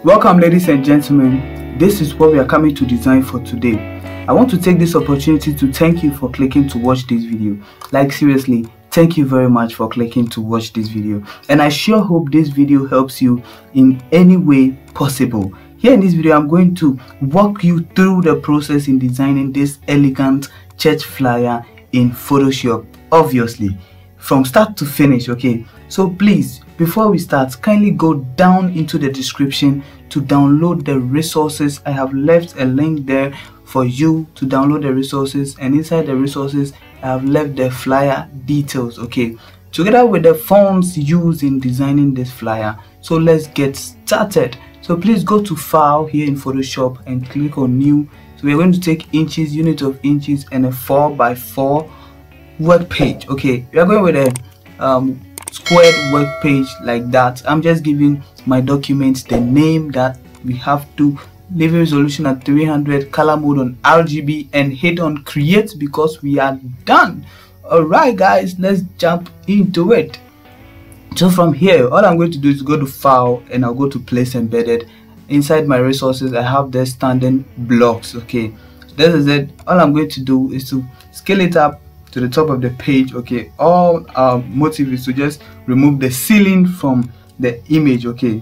Welcome, ladies and gentlemen. This is what we are coming to design for today. I want to take this opportunity to thank you for clicking to watch this video. Like, seriously, thank you very much for clicking to watch this video, and I sure hope this video helps you in any way possible. Here in this video, I'm going to walk you through the process in designing this elegant church flyer in Photoshop, obviously from start to finish. Okay, so please, before we start, kindly go down into the description to download the resources. I have left a link there for you to download the resources, and inside the resources I have left the flyer details, okay, together with the fonts used in designing this flyer. So let's get started. So please go to File here in Photoshop and click on New. So we're going to take inches, unit of inches, and a 4x4 work page. Okay, we are going with a squared work page like that. I'm just giving my document the name that we have to. Leave resolution at 300, color mode on RGB, and hit on create because we are done. Alright guys, let's jump into it. So from here, all I'm going to do is go to File and I'll go to Place Embedded. Inside my resources, I have the standing blocks. Okay, so this is it. All I'm going to do is to scale it up to the top of the page. Okay, all our motive is to just remove the ceiling from the image, okay,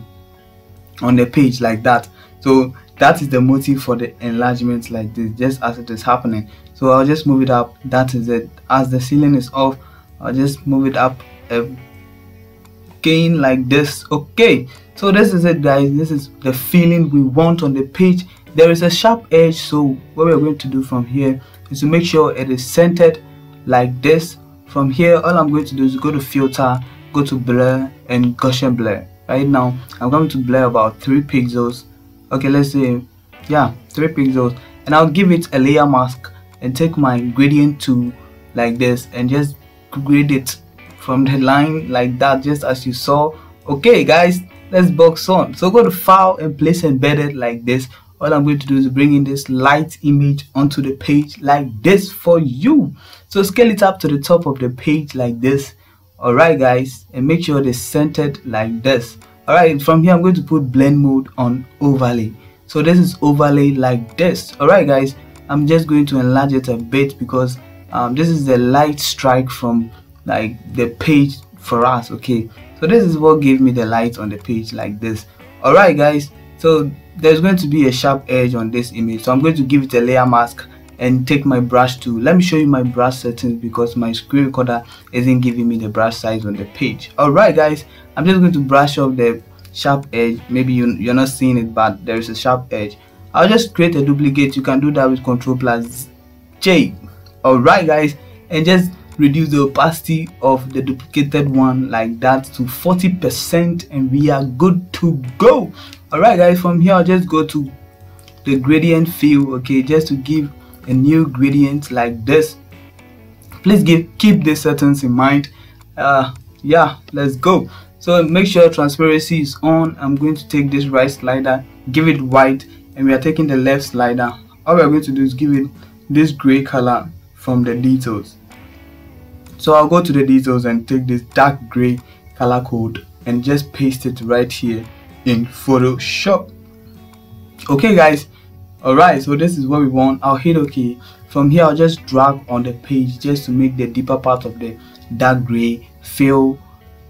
on the page like that. So that is the motive for the enlargement like this, just as it is happening. So I'll just move it up. That is it. As the ceiling is off, I'll just move it up again like this. Okay, so this is it guys. This is the feeling we want on the page. There is a sharp edge, so what we're going to do from here is to make sure it is centered like this. From here, all I'm going to do is go to Filter, go to Blur, and Gaussian Blur. Right now I'm going to blur about 3 pixels. Okay, let's say, yeah, 3 pixels, and I'll give it a layer mask and take my gradient tool like this and just grade it from the line like that, just as you saw. Okay guys, let's box on. So go to File and Place Embedded like this. All I'm going to do is bring in this light image onto the page like this for you. So scale it up to the top of the page like this. Alright guys, and make sure it is centered like this. Alright, from here I'm going to put blend mode on overlay. So this is overlay like this. Alright guys, I'm just going to enlarge it a bit because this is the light strike from like the page for us. Okay, so this is what gave me the light on the page like this. Alright guys, so there's going to be a sharp edge on this image, so I'm going to give it a layer mask and take my brush tool. Let me show you my brush settings because my screen recorder isn't giving me the brush size on the page. Alright guys, I'm just going to brush off the sharp edge. Maybe you're not seeing it, but there is a sharp edge. I'll just create a duplicate. You can do that with Ctrl+J. Alright guys, and just reduce the opacity of the duplicated one like that to 40%, and we are good to go. Alright guys, from here I'll just go to the gradient fill, okay, just to give a new gradient like this. Please keep these settings in mind. Yeah, let's go. So make sure transparency is on. I'm going to take this right slider, give it white, and we are taking the left slider. All we are going to do is give it this gray color from the details. So I'll go to the details and take this dark gray color code and just paste it right here in Photoshop. Okay guys, alright, so this is what we want. I'll hit OK. From here I'll just drag on the page just to make the deeper part of the dark gray fill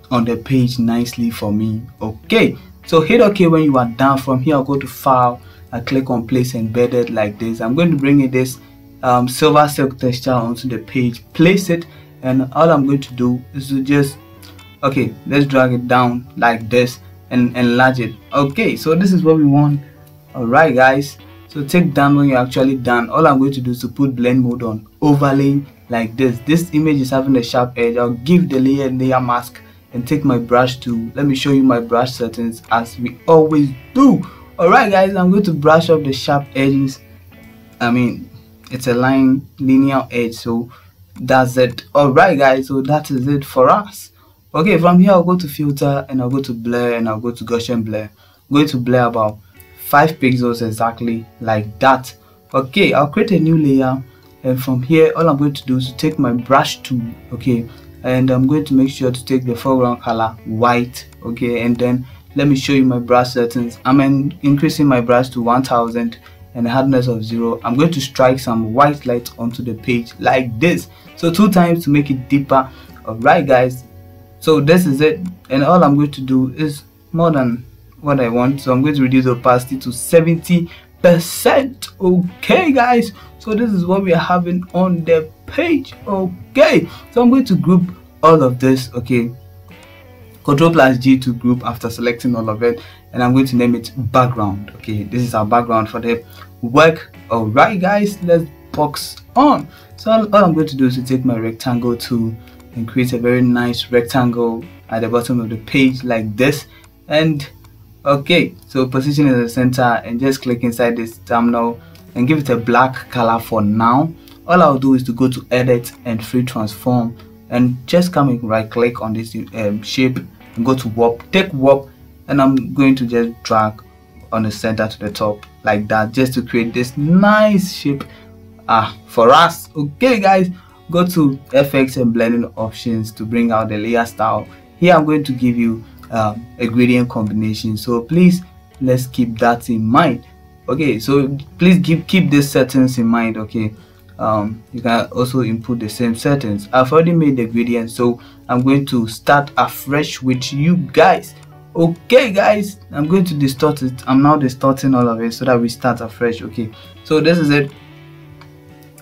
on the page nicely for me. Okay, so hit OK when you are done. From here I'll go to File, I click on Place Embedded like this. I'm going to bring in this silver silk texture onto the page, place it, and all I'm going to do is to just, okay, let's drag it down like this and enlarge it. Okay, so this is what we want. Alright guys, so take down when you're actually done. All I'm going to do is to put blend mode on overlay like this. This image is having a sharp edge. I'll give the layer mask and take my brush tool. Let me show you my brush settings as we always do. Alright guys, I'm going to brush up the sharp edges. I mean, it's a linear edge, so that's it. Alright guys, so that is it for us. Okay, from here I'll go to Filter and I'll go to Blur and I'll go to Gaussian Blur. I'm going to blur about 5 pixels exactly like that. Okay, I'll create a new layer, and from here all I'm going to do is to take my brush tool, okay, and I'm going to make sure to take the foreground color white, okay, and then let me show you my brush settings. I'm increasing my brush to 1000 and a hardness of 0. I'm going to strike some white light onto the page like this, so 2 times to make it deeper. Alright guys, so this is it, and all I'm going to do is more than what I want, so I'm going to reduce the opacity to 70%. Okay guys, so this is what we are having on the page. Okay, so I'm going to group all of this. Okay, Ctrl+G to group after selecting all of it, and I'm going to name it background. Okay, this is our background for the work. Alright guys, let's box on. So all I'm going to do is to take my rectangle tool and create a very nice rectangle at the bottom of the page like this. And okay, so position it at the center and just click inside this terminal and give it a black color for now. All I'll do is to go to edit and free transform and just come and right click on this shape and go to warp, take warp, and I'm going to just drag on the center to the top like that, just to create this nice shape for us. Okay guys, go to FX and blending options to bring out the layer style. Here I'm going to give you a gradient combination, so please let's keep that in mind. Okay, so please keep these settings in mind. Okay, you can also input the same settings. I've already made the gradient, so I'm going to start afresh with you guys. Okay guys, I'm going to distort it. I'm now distorting all of it so that we start afresh. Okay, so this is it.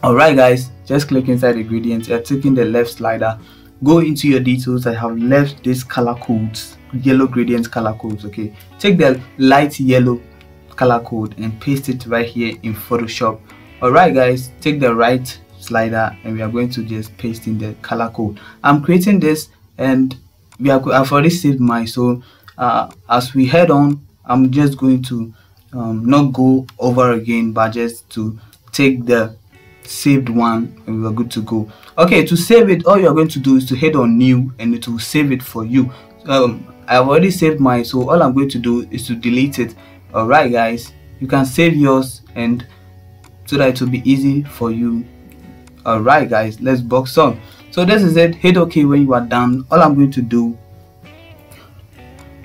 Alright guys, just click inside the gradient. You're taking the left slider, go into your details. I have left these color codes, yellow gradient color codes. Okay, take the light yellow color code and paste it right here in Photoshop. Alright guys, take the right slider and we are going to just paste in the color code. I'm creating this and I've already saved mine, so as we head on, I'm just going to not go over again, but just to take the saved one and we are good to go. Okay, to save it, all you're going to do is to head on new and it will save it for you. I've already saved mine, so all I'm going to do is to delete it. Alright guys, you can save yours and so that it will be easy for you. Alright guys, let's box on. So this is it. Hit OK when you are done. All I'm going to do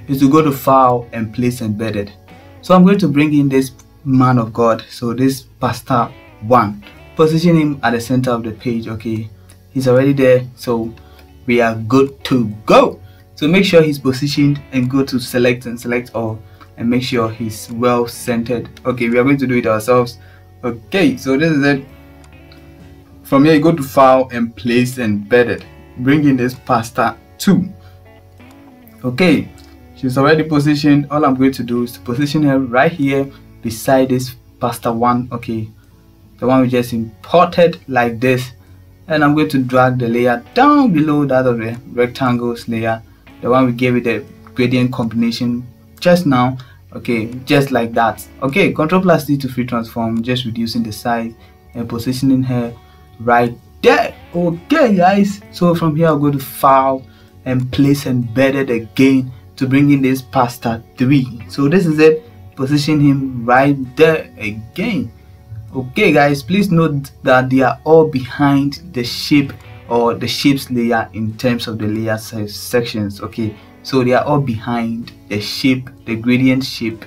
is to go to file and place embedded. So I'm going to bring in this man of God, so this pastor 1, position him at the center of the page. Okay, he's already there, so we are good to go. So make sure he's positioned and go to select and select all and make sure he's well centered. Okay, we are going to do it ourselves. Okay, so this is it. From here you go to file and place embedded, bring in this pastor 2. Okay, she's already positioned. All I'm going to do is to position her right here beside this pastor 1. Okay, the one we just imported like this, and I'm going to drag the layer down below that of the rectangles layer, the one we gave it a gradient combination just now. Okay, just like that. Okay, Ctrl+D to free transform, just reducing the size and positioning her right there. Okay guys, so from here I'll go to file and place embedded again to bring in this pastor 3. So this is it, position him right there again. Okay guys, please note that they are all behind the shape or the shapes layer in terms of the layer size sections. Okay, so they are all behind the shape, the gradient shape,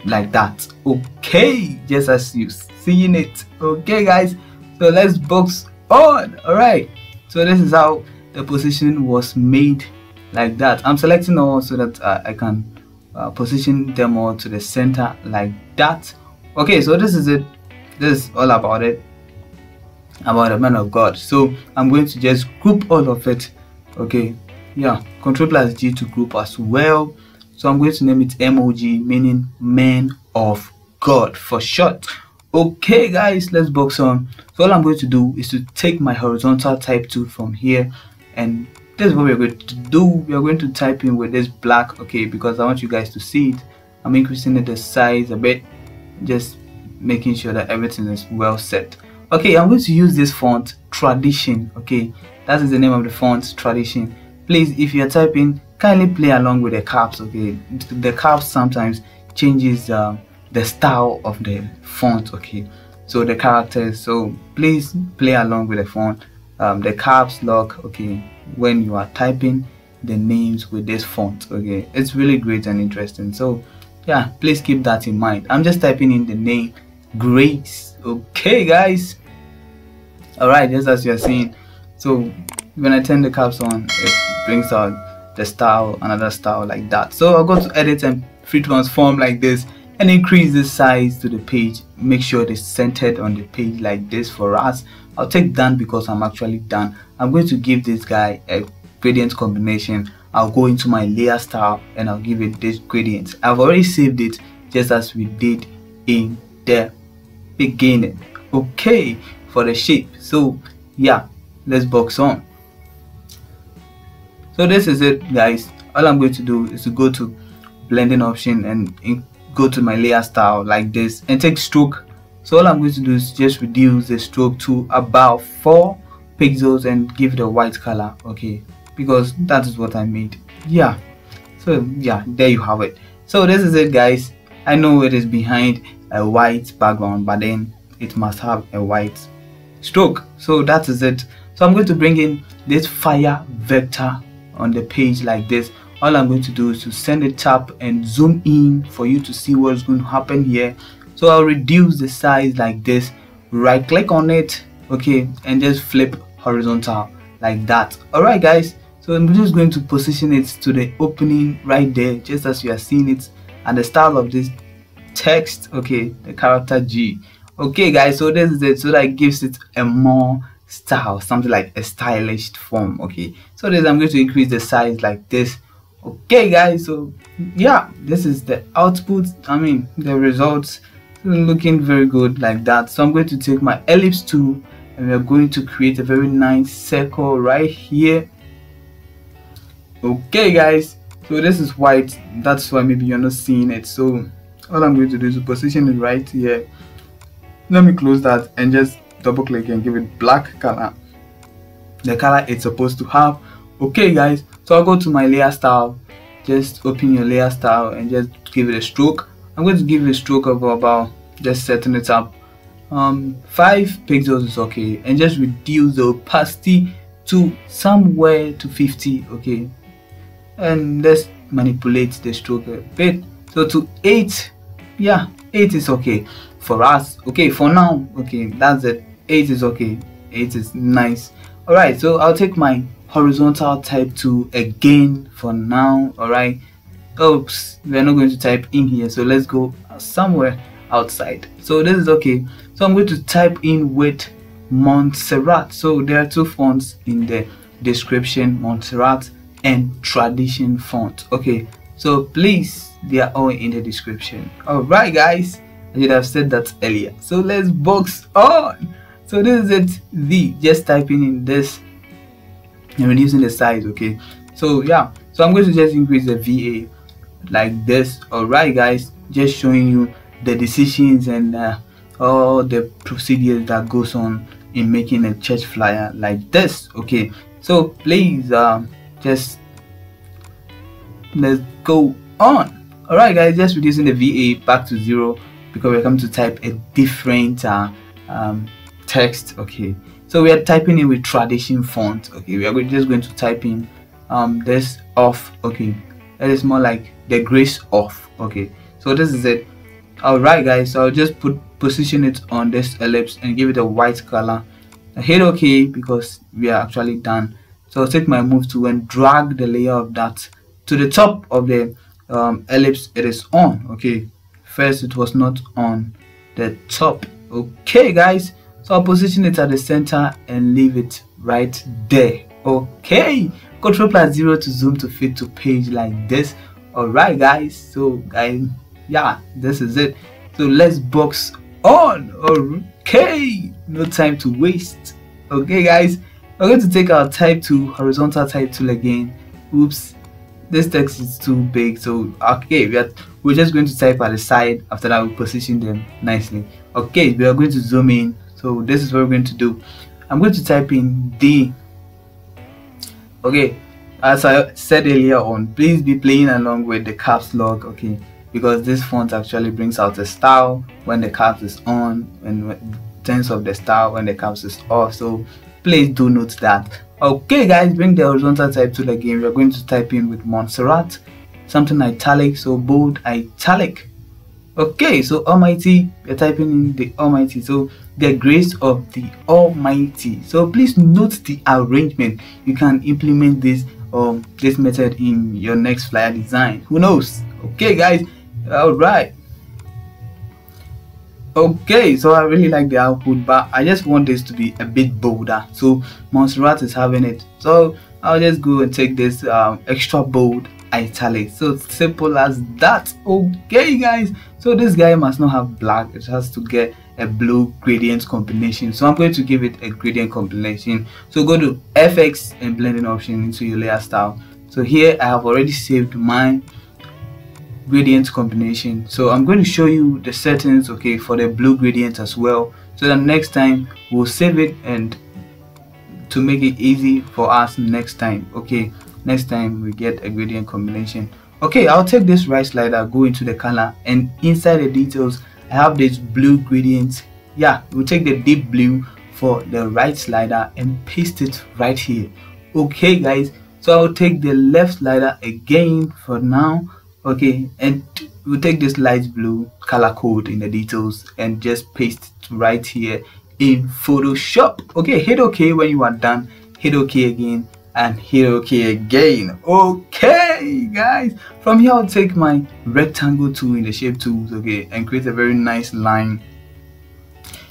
like that. Okay, just as you seeing it. Okay guys, so let's box on. Alright, so this is how the position was made, like that. I'm selecting all so that I can position them all to the center like that. Okay, so this is it. This is all about it, about the man of God. So I'm going to just group all of it. Okay, yeah, Ctrl+G to group as well. So I'm going to name it MOG, meaning man of God for short. Okay guys, let's box on. So all I'm going to do is to take my horizontal type tool from here, and this is what we're going to do. We are going to type in with this black. Okay, because I want you guys to see it. I'm increasing the size a bit, just making sure that everything is well set. Okay, I'm going to use this font, Tradition. Okay, that is the name of the font, Tradition. Please, if you're typing, kindly play along with the caps. Okay, the caps sometimes changes the style of the font. Okay, so the characters, so please play along with the font, the caps lock. Okay, when you are typing, the names with this font. Okay, it's really great and interesting. So yeah, please keep that in mind. I'm just typing in the name Grace. Okay guys, all right, just as you're seeing. So when I turn the caps on, it brings out the style, another style like that. So I'll go to edit and free transform like this and increase the size to the page. Make sure it is centered on the page like this for us. I'll take done because I'm actually done. I'm going to give this guy a gradient combination. I'll go into my layer style and I'll give it this gradient. I've already saved it just as we did in the beginning. Okay, for the shape. So yeah, let's box on. So this is it guys. All I'm going to do is to go to blending option and go to my layer style like this and take stroke. So all I'm going to do is just reduce the stroke to about 4 pixels and give it a white color. Okay, because that is what I made. Yeah, so yeah, there you have it. So this is it guys. I know it is behind a white background, but then it must have a white stroke. So that is it. So I'm going to bring in this fire vector on the page like this. All I'm going to do is to send a tap and zoom in for you to see what's going to happen here. So I'll reduce the size like this, right click on it, okay, and just flip horizontal like that. Alright guys, so I'm just going to position it to the opening right there, just as you are seeing it, and the style of this text, okay, the character G. Okay guys, so this is it. So that gives it a more style, something like a stylish form. Okay, so this, I'm going to increase the size like this. Okay guys, so yeah, this is the output. I mean the results looking very good like that. So I'm going to take my ellipse tool and we're going to create a very nice circle right here. Okay guys, so this is white, that's why maybe you're not seeing it. So all I'm going to do is to position it right here. Let me close that and just double click and give it black color, the color it's supposed to have. Okay guys, so I'll go to my layer style. Just open your layer style and just give it a stroke. I'm going to give it a stroke of about, just setting it up 5 pixels is okay, and just reduce the opacity to somewhere to 50. Okay, and let's manipulate the stroke a bit, so to 8. Yeah, 8 is okay for us. Okay, for now. Okay, that's it. 8 is okay. 8 is nice. All right, so I'll take my horizontal type tool again for now. All right, oops, we're not going to type in here, so let's go somewhere outside. So this is okay. So I'm going to type in with Montserrat. So there are 2 fonts in the description, Montserrat and Tradition font. Okay, so please, they are all in the description. All right guys, I should have said that earlier. So let's box on. So this is it. Just typing in this and reducing the size. Okay, so yeah, so I'm going to just increase the VA like this. All right guys, just showing you the decisions and all the procedures that goes on in making a church flyer like this. Okay, so please just let's go on. All right guys, just reducing the VA back to 0 because we're coming to type a different text. Okay, so we are typing in with Tradition font. Okay, we are just going to type in this off. Okay, that is more like the grace off. Okay, so this is it. All right guys, so I'll just position it on this ellipse and give it a white color. I hit OK because we are actually done. So I'll take my move tool and drag the layer of that to the top of the ellipse it is on. Okay, first it was not on the top. Okay guys, so I'll position it at the center and leave it right there. Okay, Ctrl+0 to zoom to fit to page like this. All right guys, so guys, yeah, this is it. So let's box on. Okay, no time to waste. Okay guys, we're going to take our type tool, horizontal type tool again. Oops, this text is too big, so okay, we're just going to type at the side. After that, we'll position them nicely. Okay, we are going to zoom in. So this is what we're going to do. I'm going to type in D. Okay, as I said earlier on, please be playing along with the caps lock. Okay, because this font actually brings out a style when the caps is on, and in terms of the style when the caps is off. So Please do note that. Okay guys, bring the horizontal type tool again. We are going to type in with Montserrat, something italic, so bold italic. Okay, so Almighty, you're typing in the Almighty, so the grace of the Almighty. So please note the arrangement. You can implement this this method in your next flyer design. Who knows? Okay guys, all right. Okay, so I really like the output, but I just want this to be a bit bolder. So Montserrat is having it, so I'll just go and take this extra bold italic. So simple as that. Okay guys, so this guy must not have black, it has to get a blue gradient combination. So I'm going to give it a gradient combination. So go to FX and blending option into your layer style. So here I have already saved my gradient combination, so I'm going to show you the settings, okay, for the blue gradient as well, so that next time we'll save it and to make it easy for us next time. Okay, next time we get a gradient combination. Okay, I'll take this right slider, go into the color, and inside the details I have this blue gradient. Yeah, we'll take the deep blue for the right slider and paste it right here. Okay guys, so I'll take the left slider again for now. Okay, and we'll take this light blue color code in the details and just paste it right here in Photoshop. Okay, hit OK when you are done, hit OK again, and hit OK again. Okay guys, from here I'll take my rectangle tool in the shape tools, okay, and create a very nice line.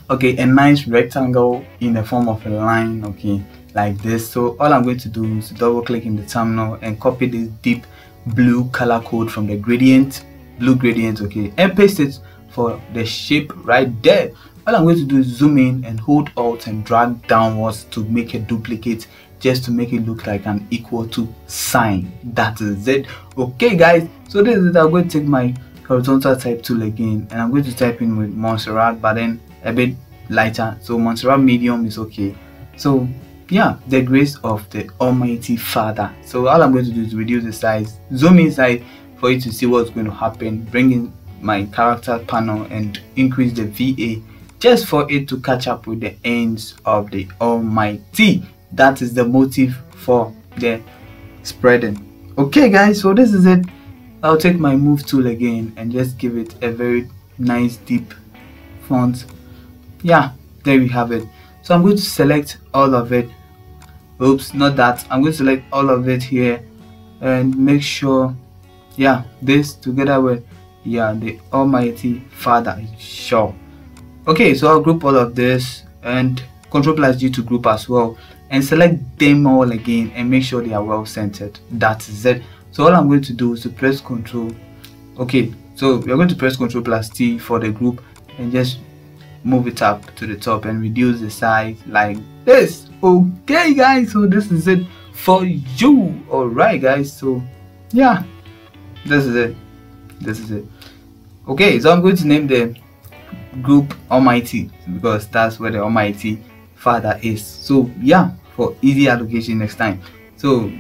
Okay, a nice rectangle in the form of a line, okay, like this. So all I'm going to do is double click in the terminal and copy this deep blue color code from the blue gradient, okay, and paste it for the shape right there. All I'm going to do is zoom in and hold Alt and drag downwards to make a duplicate, just to make it look like an equal to sign. That is it. Okay guys, so this is it. I'm going to take my horizontal type tool again, and I'm going to type in with Montserrat, but then a bit lighter, so Montserrat medium is okay. So yeah, the grace of the Almighty Father. So all I'm going to do is reduce the size, zoom inside for you to see what's going to happen, bring in my character panel and increase the VA just for it to catch up with the ends of the Almighty. That is the motive for the spreading. Okay guys, so this is it. I'll take my move tool again and just give it a very nice deep font. Yeah, there we have it. So I'm going to select all of it. Oops, not that. I'm going to select all of it here and make sure, yeah, this together with, yeah, the Almighty Father, sure. Okay, so I'll group all of this and Ctrl+G to group as well, and select them all again and make sure they are well centered. That is it. So all I'm going to do is to press Ctrl. Okay, so we're going to press Ctrl+T for the group and just move it up to the top and reduce the size like this. Okay guys, so this is it for you. All right guys, so yeah, this is it. Okay, so I'm going to name the group Almighty because that's where the Almighty Father is. So yeah, for easy allocation next time. So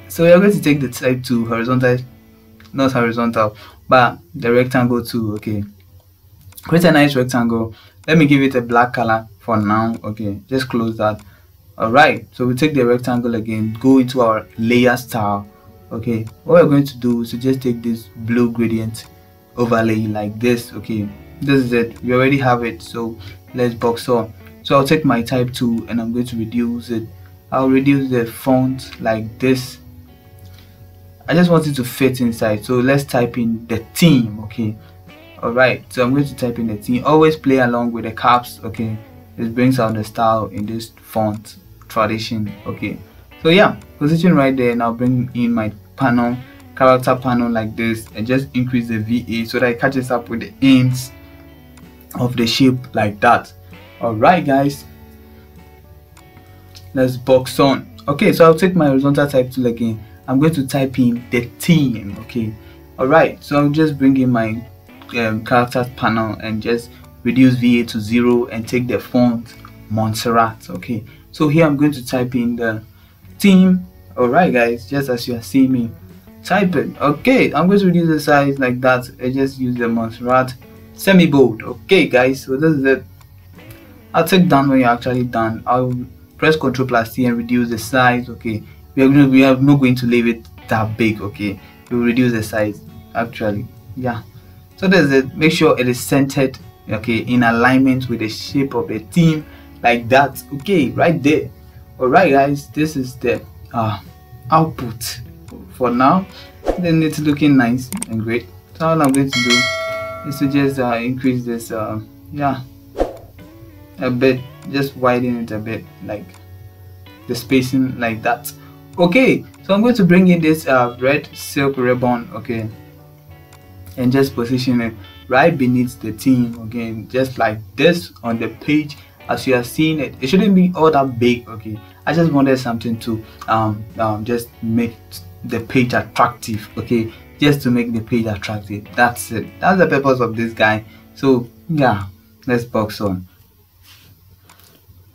so you're going to take the type to horizontal, not horizontal, but the rectangle tool. Okay, create a nice rectangle. Let me give it a black color for now. Okay, just close that. All right, so we take the rectangle again, go into our layer style. Okay, what we're going to do is to just take this blue gradient overlay like this. Okay, this is it. We already have it, so let's box on. So I'll take my type tool and I'm going to reduce it. I'll reduce the font like this. I just want it to fit inside, so let's type in the theme. Okay, all right, so I'm going to type in the theme. Always play along with the caps. Okay, this brings out the style in this font tradition. Okay, so yeah, position right there. Now bring in my panel, character panel like this, and just increase the VA so that it catches up with the ends of the shape like that. All right guys, let's box on. Okay, so I'll take my horizontal type tool again. I'm going to type in the theme. Okay, all right, so I'll just bring in my character panel and just reduce VA to 0 and take the font Montserrat. Okay, so here I'm going to type in the theme. All right guys, just as you are seeing me type it. Okay, I'm going to reduce the size like that. I just use the Montserrat semi bold. Okay guys, so this is it. I'll take down when you're actually done. I'll press Ctrl plus T and reduce the size. Okay, we are not going to leave it that big. Okay, we'll reduce the size actually. Yeah, so that's it. Make sure it is centered, okay, in alignment with the shape of the theme, like that. Okay, right there. All right guys, this is the output for now. Then it's looking nice and great. So all I'm going to do is to just increase this yeah, a bit, just widen it a bit, like the spacing, like that. Okay, so I'm going to bring in this red silk ribbon, okay, and just position it right beneath the theme, again, just like this on the page. As you are seeing it, it shouldn't be all that big. Okay, I just wanted something to just make the page attractive. Okay, just to make the page attractive. That's it. That's the purpose of this guy. So yeah, let's box on.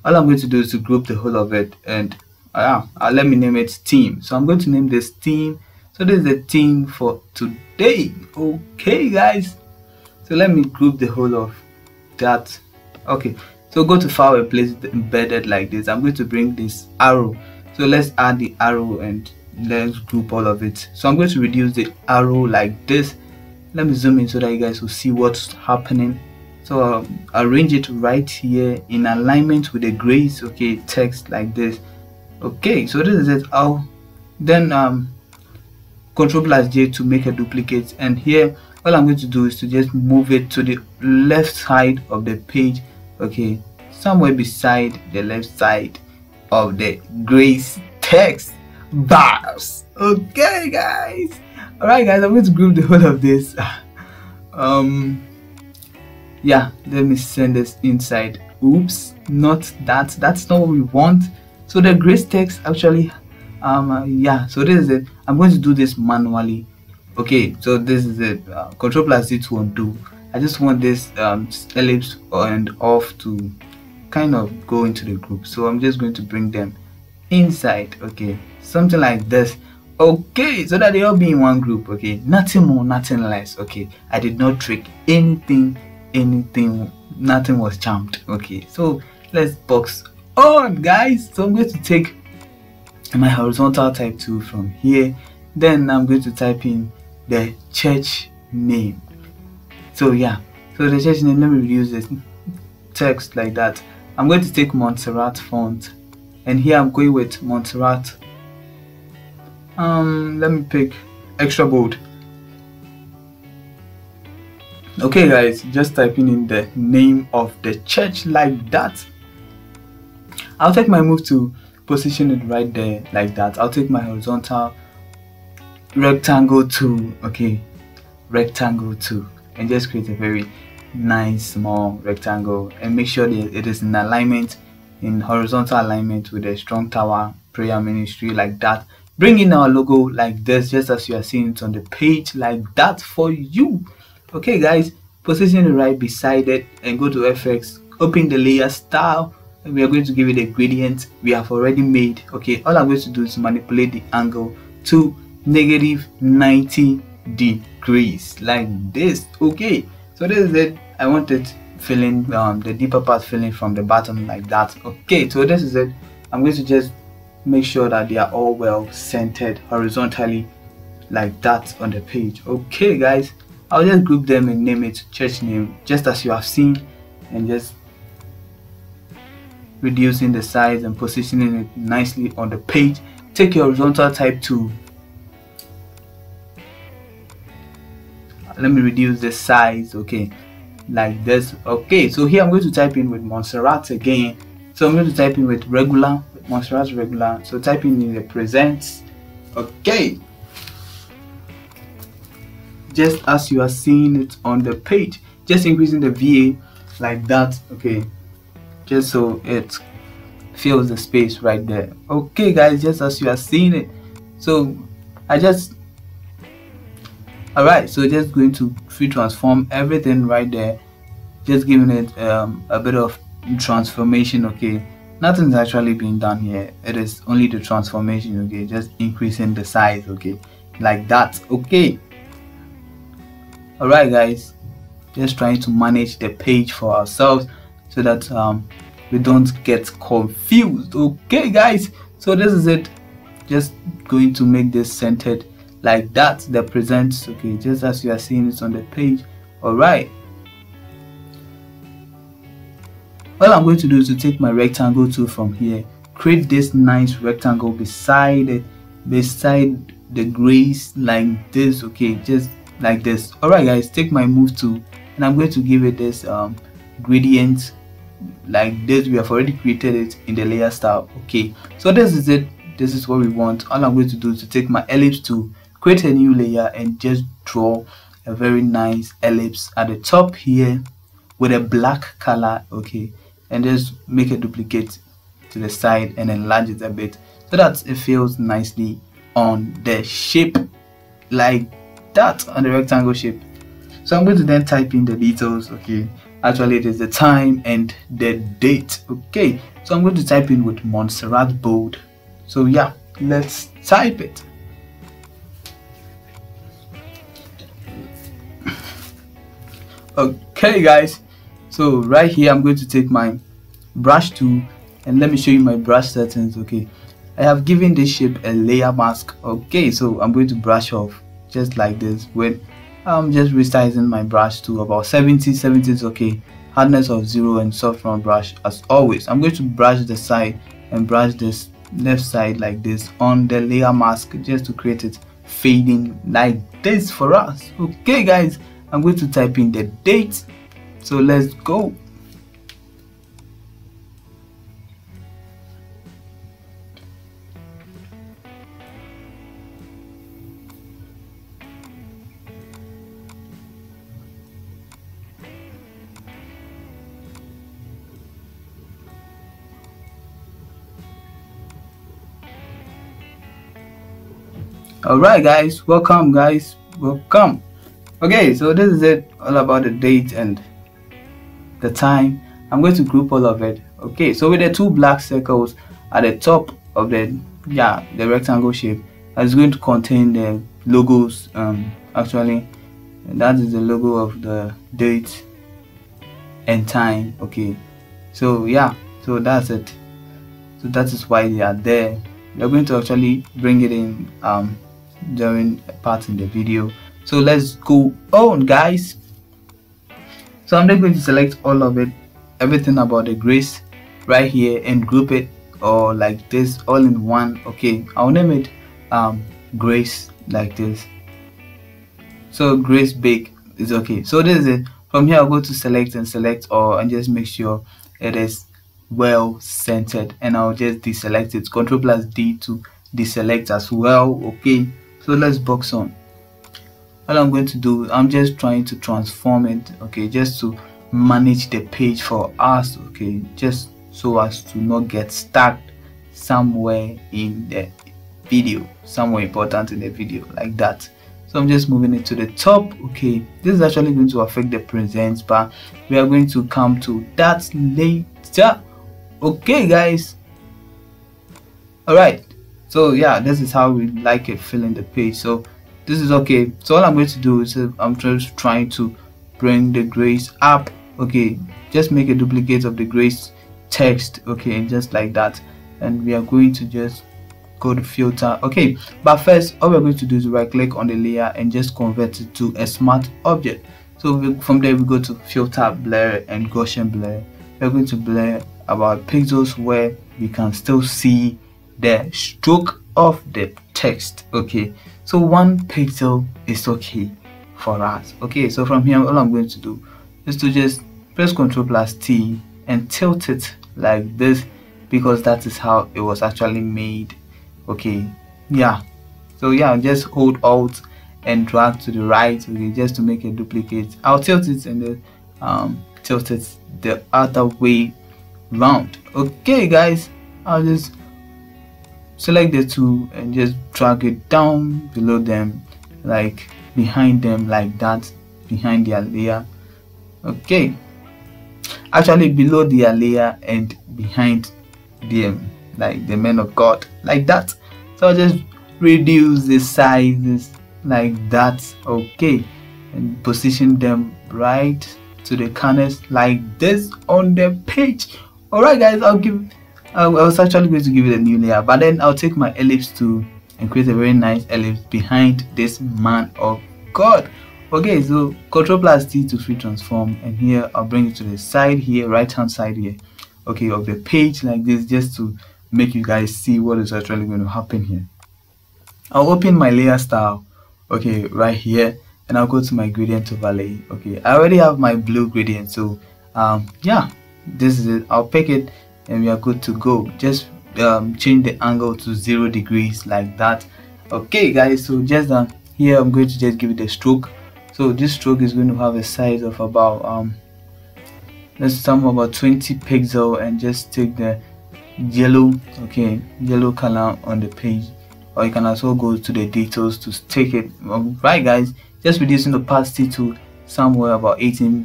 All I'm going to do is to group the whole of it, and let me name it theme. So I'm going to name this theme. So this is the theme for today. Okay guys, so let me group the whole of that. Okay, so go to file and place it embedded like this. I'm going to bring this arrow, so let's add the arrow and let's group all of it. So I'm going to reduce the arrow like this. Let me zoom in so that you guys will see what's happening. So arrange it right here in alignment with the grace, okay, text like this. Okay, so this is it. I'll then Ctrl plus J to make a duplicate, and here all I'm going to do is to just move it to the left side of the page, okay, somewhere beside the left side of the grace text bars. Okay guys, all right guys, I'm going to group the whole of this. Yeah, let me send this inside. Oops, not that, that's not what we want. So the grace text actually yeah, so this is it. I'm going to do this manually. Okay, so this is it. Ctrl plus Z to undo. I just want this ellipse and off to kind of go into the group, so I'm just going to bring them inside. Okay, something like this. Okay, so that they all be in one group. Okay, nothing more, nothing less. Okay, I did not trick anything, nothing was charmed. Okay, so let's box on guys. So I'm going to take my horizontal type tool from here, then I'm going to type in the church name. So yeah, so the church name, let me reduce this text like that. I'm going to take Montserrat font, and here I'm going with Montserrat. Let me pick extra bold. Okay guys, just typing in the name of the church like that. I'll take my move to position it right there like that. I'll take my horizontal rectangle tool, okay, rectangle tool, and just create a very nice small rectangle, and make sure that it is in alignment, in horizontal alignment with the strong tower prayer ministry like that. Bring in our logo like this, just as you are seeing it on the page like that for you. Okay guys, position it right beside it and go to FX, open the layer style, and we are going to give it a gradient we have already made. Okay, all I'm going to do is manipulate the angle to -90 degrees like this. Okay, so this is it. I want it filling the deeper part filling from the bottom like that. Okay, so this is it. I'm going to just make sure that they are all well centered horizontally like that on the page. Okay guys, I'll just group them and name it church name, just as you have seen, and just reducing the size and positioning it nicely on the page. Take your horizontal type tool. Let me reduce the size, okay, like this. Okay, so here I'm going to type in with Montserrat again. So I'm going to type in with regular, Montserrat regular. So type in the presents. Okay, just as you are seeing it on the page, just increasing the VA like that. Okay, just so it fills the space right there. Okay guys, just as you are seeing it. So I just, alright, so just going to free transform everything right there, just giving it a bit of transformation. Okay, nothing's actually being done here, it is only the transformation. Okay, just increasing the size, okay, like that. Okay, alright guys, just trying to manage the page for ourselves so that we don't get confused. Okay guys, so this is it. Just going to make this centered like that, the presents, okay, just as you are seeing it on the page. All right, all I'm going to do is to take my rectangle tool from here, create this nice rectangle beside it, beside the grace like this, okay, just like this. All right guys, take my move tool and I'm going to give it this gradient like this. We have already created it in the layer style. Okay, so this is it. This is what we want. All I'm going to do is to take my ellipse tool, create a new layer and just draw a very nice ellipse at the top here with a black color, okay, and just make a duplicate to the side and enlarge it a bit so that it feels nicely on the shape like that, on the rectangle shape. So I'm going to then type in the details. Okay, actually it is the time and the date. Okay, so I'm going to type in with Montserrat bold. So yeah, let's type it. Okay guys, so right here I'm going to take my brush tool and let me show you my brush settings. Okay, I have given this shape a layer mask. Okay, so I'm going to brush off just like this when I'm just resizing my brush to about 70 is okay, hardness of 0 and soft round brush as always. I'm going to brush the side and brush this left side like this on the layer mask just to create it fading like this for us. Okay guys, I'm going to type in the date, so let's go. All right guys, welcome guys, welcome. Okay, so this is it, all about the date and the time. I'm going to group all of it. Okay, so with the two black circles at the top of the rectangle shape, that's going to contain the logos. Actually that is the logo of the date and time. Okay, so yeah, so that's it. So that is why they are there. We're going to actually bring it in during a part in the video. So let's go on guys. So I'm then going to select all of it, everything about the grace right here, and group it or like this all in one. Okay, I'll name it grace like this. So grace big is okay. So this is it. From here I'll go to select and select all and just make sure it is well centered, and I'll just deselect it. Ctrl+D to deselect as well. Okay, so let's box on. All I'm going to do, I'm just trying to transform it, okay, just to manage the page for us, okay, just so as to not get stuck somewhere in the video, somewhere important in the video like that. So I'm just moving it to the top. Okay, this is actually going to affect the presents, but we are going to come to that later. Okay guys, all right, so yeah, this is how we like it filling the page. So this is okay. So all I'm going to do is I'm just trying to bring the grace up. Okay, just make a duplicate of the grace text. Okay, and just like that, and we are going to just go to filter. Okay, but first all we're going to do is right click on the layer and just convert it to a smart object. So from there we go to filter, blur and Gaussian blur. We're going to blur about pixels where we can still see the stroke of the text. Okay, so 1 pixel is okay for us. Okay, so from here all I'm going to do is to just press Ctrl+T and tilt it like this, because that is how it was actually made. Okay, yeah, so yeah, just hold Alt and drag to the right, okay, just to make a duplicate. I'll tilt it and then tilt it the other way round. Okay guys, I'll just select the two and just drag it down below them, like behind them like that, behind their layer. Okay, actually below their layer and behind them, like the men of God, like that. So I'll just reduce the sizes like that. Okay, and position them right to the corners like this on the page. Alright guys, I was actually going to give it a new layer, but then I'll take my ellipse tool and create a very nice ellipse behind this man of God. Okay, so Ctrl+T to free transform, and here I'll bring it to the side here, right hand side here, okay, of the page like this, just to make you guys see what is actually going to happen here. I'll open my layer style, okay, right here, and I'll go to my gradient overlay. Okay, I already have my blue gradient, so yeah, this is it. I'll pick it and we are good to go. Just change the angle to 0 degrees like that. Okay guys, so just here I'm going to just give it a stroke. So this stroke is going to have a size of about let's sum about 20 pixel, and just take the yellow, okay, yellow color on the page, or you can also go to the details to take it. Right guys, just reducing the opacity to somewhere about 18%,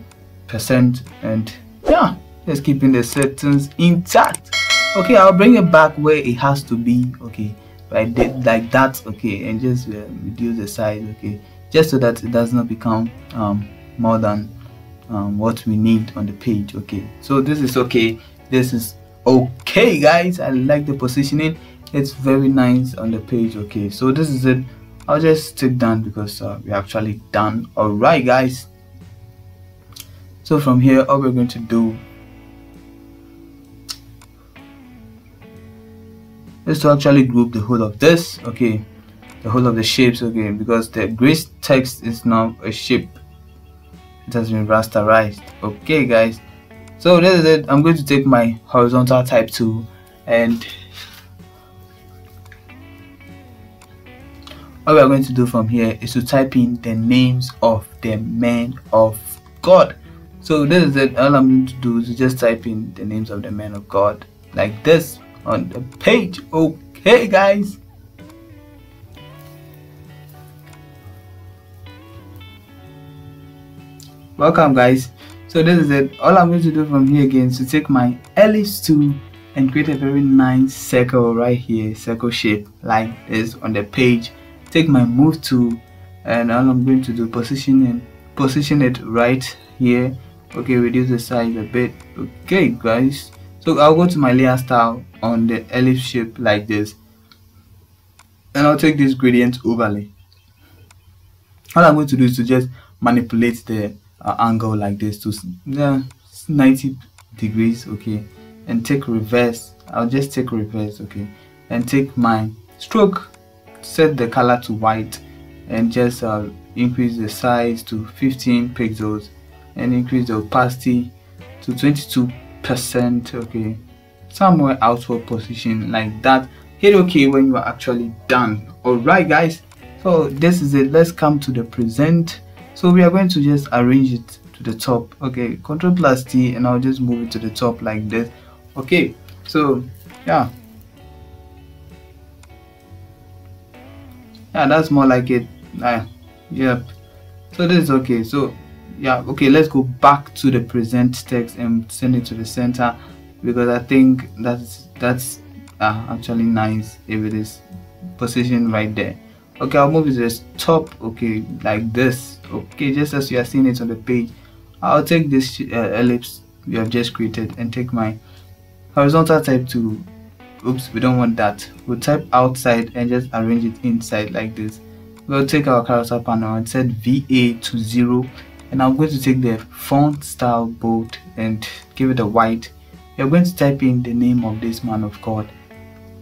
and yeah, just keeping the settings intact. Okay, I'll bring it back where it has to be, okay, right there, like that, okay, and just reduce the size, okay, just so that it does not become more than what we need on the page. Okay, so this is okay, this is okay guys. I like the positioning, it's very nice on the page. Okay, so this is it. I'll just stick done because we're actually done. Alright guys, so from here all we're going to do is to actually group the whole of this, okay, the whole of the shapes, okay, because the gray text is now a shape, it has been rasterized. Okay guys, so this is it. I'm going to take my horizontal type tool, and what we are going to do from here is to type in the names of the men of God. So this is it. All I'm going to do is just type in the names of the men of God like this on the page. Okay guys, welcome guys. So this is it. All I'm going to do from here again is to take my ellipse tool and create a very nice circle right here, circle shape like this on the page. Take my move tool, and all I'm going to do, position it right here, okay, reduce the size a bit. Okay guys, so I'll go to my layer style on the ellipse shape like this, and I'll take this gradient overlay. All I'm going to do is to just manipulate the angle like this to 90 degrees, okay, and take reverse. I'll just take reverse, okay, and take my stroke, set the color to white, and just increase the size to 15 pixels, and increase the opacity to 22%, okay, somewhere outward position like that. Hit OK when you are actually done. Alright guys, so this is it. Let's come to the present. So we are going to just arrange it to the top, okay, Ctrl+T, and I'll just move it to the top like this. Okay, so yeah, that's more like it. Yep, so this is okay. So yeah, okay, let's go back to the present text and send it to the center, because I think that's actually nice if it is positioned right there. Okay, I'll move it to the top, okay, like this, okay, just as you are seeing it on the page. I'll take this ellipse we have just created and take my horizontal type tool. Oops, we don't want that. We'll type outside and just arrange it inside like this. We'll take our cursor panel and set VA to 0, and I'm going to take the font style bold and give it a white. We're going to type in the name of this man of God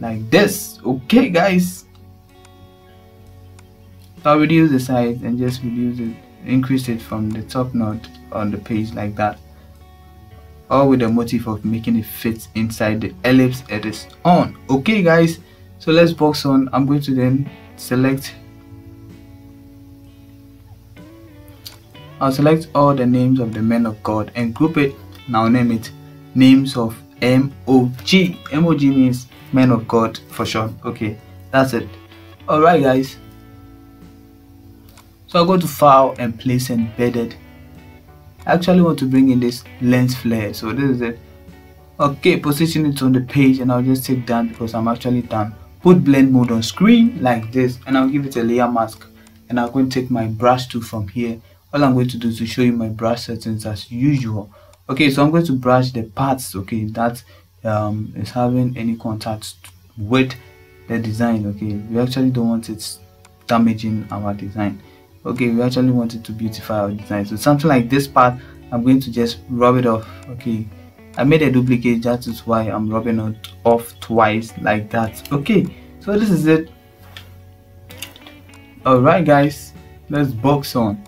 like this. Okay guys, I'll reduce the size and just reduce it, increase it from the top node on the page like that, all with the motive of making it fit inside the ellipse it is on. Okay guys, so let's box on. I'm going to then I'll select all the names of the men of God and group it. Now name it names of MOG. MOG means men of God for short. Okay, that's it. Alright guys, so I'll go to file and place embedded. I actually want to bring in this lens flare, so this is it. Okay, position it on the page, and I'll just take done because I'm actually done. Put blend mode on screen like this, and I'll give it a layer mask, and I'm going to take my brush tool from here. All I'm going to do is to show you my brush settings as usual. Okay, so I'm going to brush the parts, okay, that is having any contact with the design. Okay, we actually don't want it damaging our design. Okay, we actually want it to beautify our design. So something like this part, I'm going to just rub it off. Okay, I made a duplicate, that is why I'm rubbing it off twice like that. Okay, so this is it. All right guys, let's box on.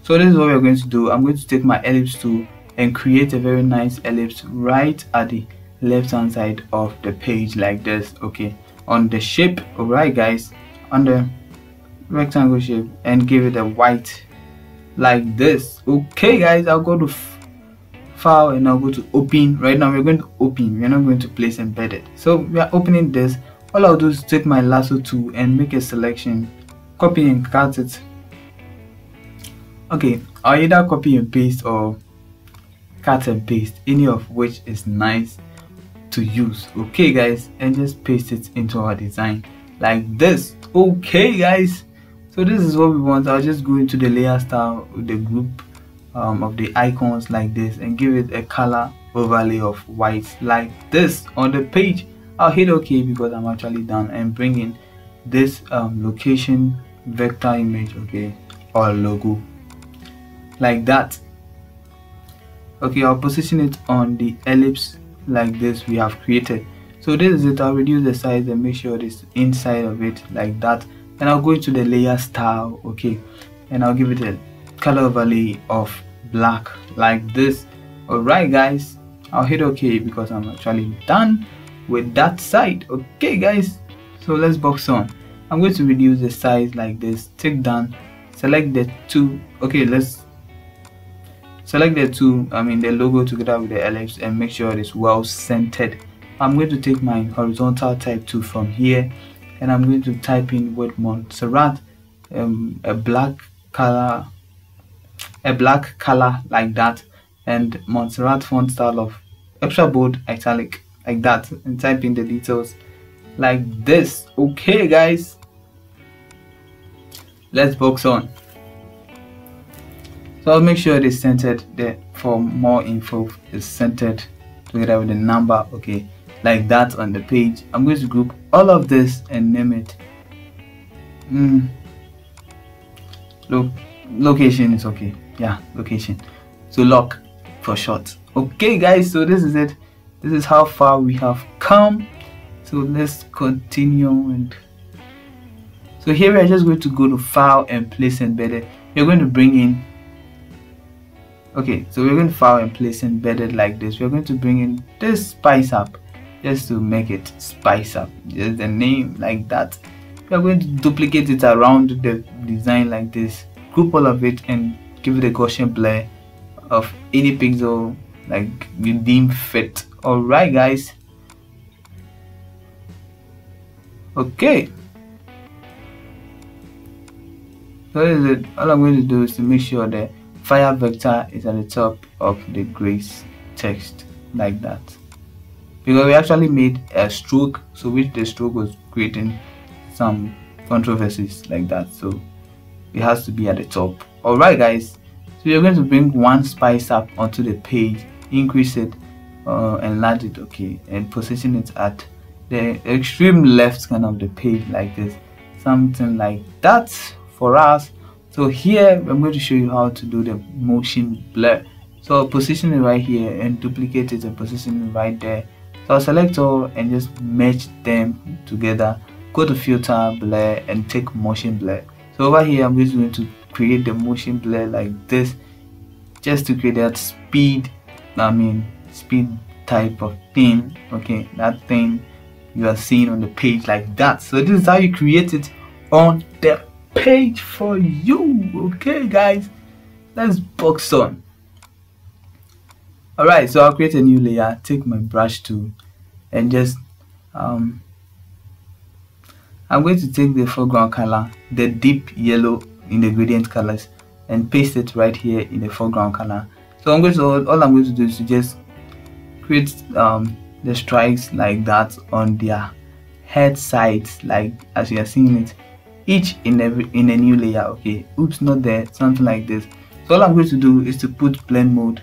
So this is what we're going to do. I'm going to take my ellipse tool and create a very nice ellipse right at the left hand side of the page like this. Okay, on the shape. All right guys, on the rectangle shape, and give it a white like this. Okay guys, I'll go to file and I'll go to open. Right now we're going to open, we're not going to place embedded. So we are opening this. All I'll do is take my lasso tool and make a selection, copy and cut it. Okay, I'll either copy and paste or cut and paste, any of which is nice to use. Okay guys, and just paste it into our design like this. Okay guys, so this is what we want. I'll just go into the layer style with the group of the icons like this and give it a color overlay of white like this on the page. I'll hit OK because I'm actually done, and bring in this location vector image, okay, or logo like that. Okay, I'll position it on the ellipse like this we have created. So this is it. I'll reduce the size and make sure it's inside of it like that, and I'll go into the layer style, okay, and I'll give it a color overlay of black like this. All right guys, I'll hit OK because I'm actually done with that side. Okay guys, so let's box on. I'm going to reduce the size like this, take down, select the two. Okay, let's select the two, the logo together with the ellipse, and make sure it is well centered. I'm going to take my horizontal type tool from here, and I'm going to type in with Montserrat a black color like that, and Montserrat font style of extra bold italic like that, and type in the details like this. Okay guys, let's box on. So I'll make sure it is centered there. For more info, is centered together with the number, okay, like that on the page. I'm going to group all of this and name it location is okay, yeah, location, so lock for short. Okay guys, so this is it. This is how far we have come. So let's continue. And so here we are just going to go to file and place embedded. We're going to bring in, okay, so we're going to file and place embedded like this. We're going to bring in this spice up just to make it spice up, just the name like that. We're going to duplicate it around the design like this, group all of it, and give it a Gaussian blur of any pixel like we deem fit. All right guys, okay, so this is it. All I'm going to do is to make sure the fire vector is at the top of the grace text like that, because we actually made a stroke, so which the stroke was creating some controversies like that, so it has to be at the top. All right guys, so you're going to bring one spice up onto the page, increase it, enlarge it, okay, and position it at the extreme left kind of the page like this, something like that for us. So here I'm going to show you how to do the motion blur. So I'll position it right here and duplicate it and position it right there. So I'll select all and just merge them together, go to filter, blur, and take motion blur. So over here I'm just going to create the motion blur like this, just to create that speed type of thing, okay, that thing you are seeing on the page like that. So this is how you create it on the page for you. Okay guys, let's box on. All right, so I'll create a new layer, take my brush tool, and just I'm going to take the foreground color, the deep yellow in the gradient colors, and paste it right here in the foreground color. So all I'm going to do is to just create the stripes like that on their head sides, like as you are seeing it each in a new layer. Okay, oops, not there, something like this. So all I'm going to do is to put blend mode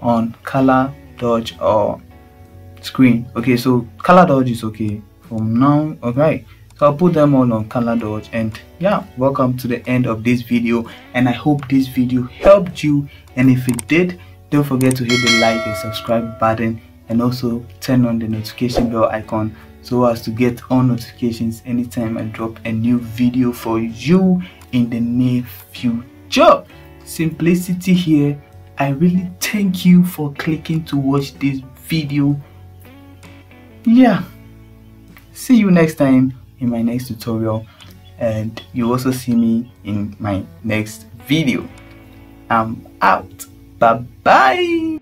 on color dodge or screen. Okay, so color dodge is okay from now. Okay, so I'll put them all on color dodge. And yeah, welcome to the end of this video, and I hope this video helped you. And if it did, don't forget to hit the like and subscribe button, and also turn on the notification bell icon so as to get all notifications anytime I drop a new video for you in the near future. Simplicity here. I really thank you for clicking to watch this video. Yeah, see you next time in my next tutorial, and you also see me in my next video. I'm out. Bye bye.